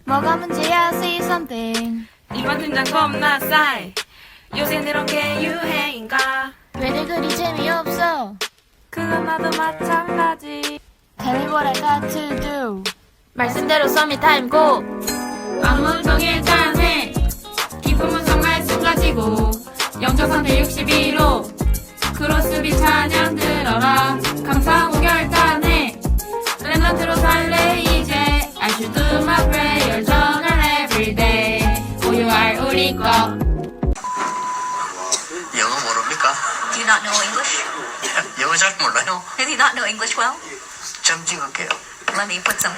뭐가 문제야? Say something. 이번 팀장 겁나 싸이. 요새 이런 게 유행인가? 왜들 그리 재미없어? 그건 나도 마찬가지. Tell me what I got to do. 말씀대로 썸이 타임 고. 아무 종일 짠해. 기쁨은 정말 쏟아지고. 영적 상태 61호. 크로스비 찬양 들어라. 감사하고 결단해. 랩런트로 살래 이제. I should do my prayer journal everyday. 고요할 우리 것. 영어 모릅니까? Do you not know English? 영어 잘 몰라요? Did you not know English well? 점 찍을게요. Let me put some